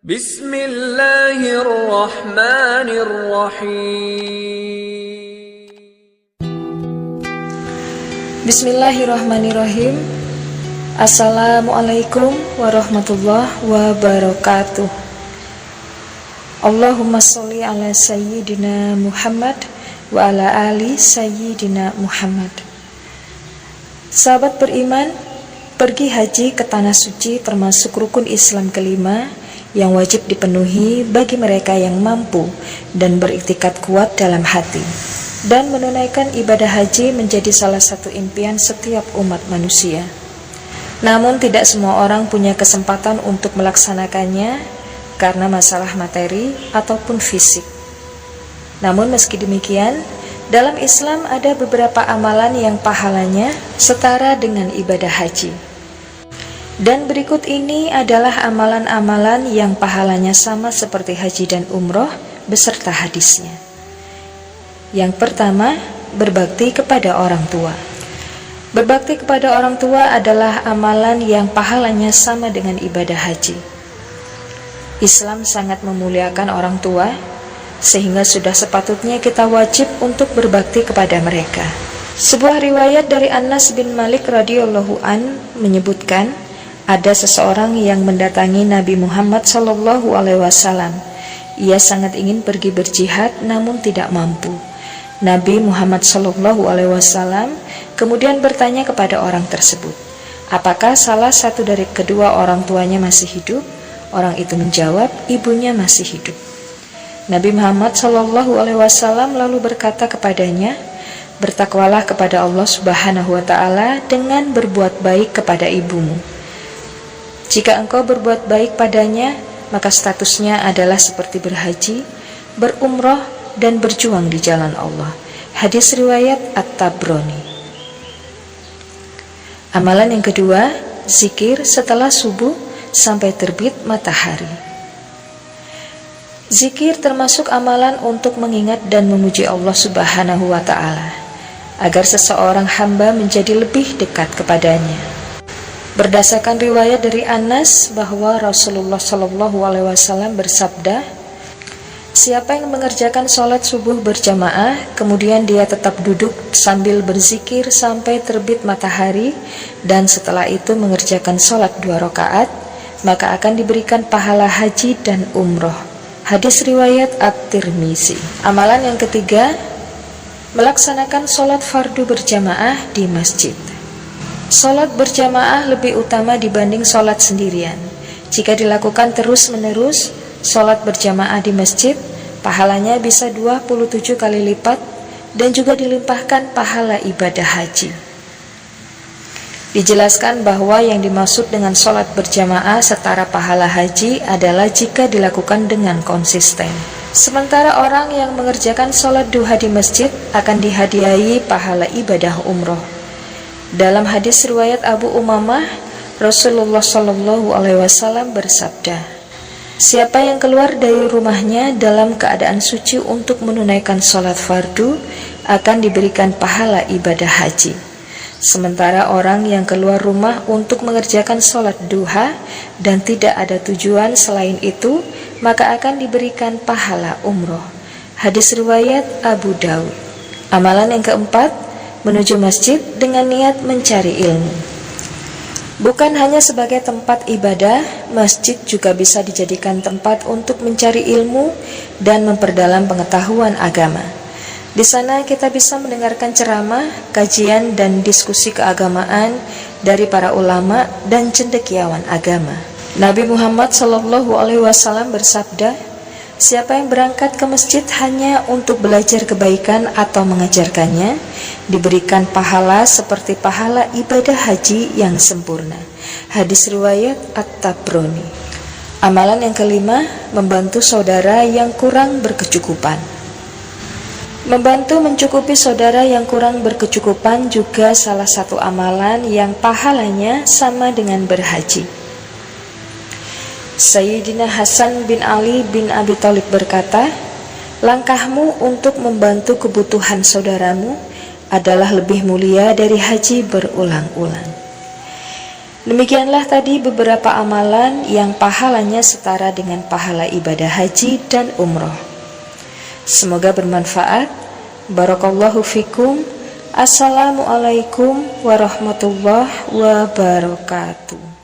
Bismillahirrahmanirrahim. Bismillahirrahmanirrahim. Assalamualaikum warahmatullahi wabarakatuh. Allahumma sholli ala sayyidina Muhammad wa ala ali sayyidina Muhammad. Sahabat beriman, pergi haji ke tanah suci termasuk rukun Islam kelima yang wajib dipenuhi bagi mereka yang mampu dan beriktikad kuat dalam hati. Dan menunaikan ibadah haji menjadi salah satu impian setiap umat manusia. Namun tidak semua orang punya kesempatan untuk melaksanakannya karena masalah materi ataupun fisik. Namun meski demikian, dalam Islam ada beberapa amalan yang pahalanya setara dengan ibadah haji. Dan berikut ini adalah amalan-amalan yang pahalanya sama seperti haji dan umroh beserta hadisnya. Yang pertama, berbakti kepada orang tua. Berbakti kepada orang tua adalah amalan yang pahalanya sama dengan ibadah haji. Islam sangat memuliakan orang tua, sehingga sudah sepatutnya kita wajib untuk berbakti kepada mereka. Sebuah riwayat dari Anas bin Malik radhiyallahu an menyebutkan, ada seseorang yang mendatangi Nabi Muhammad SAW. Ia sangat ingin pergi berjihad namun tidak mampu. Nabi Muhammad SAW kemudian bertanya kepada orang tersebut, apakah salah satu dari kedua orang tuanya masih hidup? Orang itu menjawab, ibunya masih hidup. Nabi Muhammad SAW lalu berkata kepadanya, bertakwalah kepada Allah Subhanahu wa Ta'ala dengan berbuat baik kepada ibumu. Jika engkau berbuat baik padanya, maka statusnya adalah seperti berhaji, berumroh, dan berjuang di jalan Allah. Hadis riwayat At-Tabrani. Amalan yang kedua, zikir setelah subuh sampai terbit matahari. Zikir termasuk amalan untuk mengingat dan memuji Allah Subhanahu wa Ta'ala, agar seseorang hamba menjadi lebih dekat kepadanya. Berdasarkan riwayat dari Anas bahwa Rasulullah SAW bersabda, siapa yang mengerjakan sholat subuh berjamaah, kemudian dia tetap duduk sambil berzikir sampai terbit matahari, dan setelah itu mengerjakan sholat 2 rakaat, maka akan diberikan pahala haji dan umroh. Hadis riwayat At-Tirmizi. Amalan yang ketiga, melaksanakan sholat fardu berjamaah di masjid. Sholat berjamaah lebih utama dibanding sholat sendirian. Jika dilakukan terus-menerus, sholat berjamaah di masjid, pahalanya bisa 27 kali lipat dan juga dilimpahkan pahala ibadah haji. Dijelaskan bahwa yang dimaksud dengan sholat berjamaah setara pahala haji adalah jika dilakukan dengan konsisten. Sementara orang yang mengerjakan sholat duha di masjid akan dihadiahi pahala ibadah umroh. Dalam hadis riwayat Abu Umamah, Rasulullah SAW bersabda, siapa yang keluar dari rumahnya dalam keadaan suci untuk menunaikan sholat fardu akan diberikan pahala ibadah haji. Sementara orang yang keluar rumah untuk mengerjakan sholat duha dan tidak ada tujuan selain itu, maka akan diberikan pahala umroh. Hadis riwayat Abu Daud. Amalan yang keempat, menuju masjid dengan niat mencari ilmu. Bukan hanya sebagai tempat ibadah, masjid juga bisa dijadikan tempat untuk mencari ilmu dan memperdalam pengetahuan agama. Di sana kita bisa mendengarkan ceramah, kajian, dan diskusi keagamaan dari para ulama dan cendekiawan agama. Nabi Muhammad SAW bersabda, siapa yang berangkat ke masjid hanya untuk belajar kebaikan atau mengajarkannya, diberikan pahala seperti pahala ibadah haji yang sempurna. Hadis riwayat At-Tabrani. Amalan yang kelima, membantu saudara yang kurang berkecukupan. Membantu mencukupi saudara yang kurang berkecukupan juga salah satu amalan yang pahalanya sama dengan berhaji. Sayyidina Hasan bin Ali bin Abi Thalib berkata, langkahmu untuk membantu kebutuhan saudaramu adalah lebih mulia dari haji berulang-ulang. Demikianlah tadi beberapa amalan yang pahalanya setara dengan pahala ibadah haji dan umroh. Semoga bermanfaat. Barakallahu fikum. Assalamualaikum warahmatullahi wabarakatuh.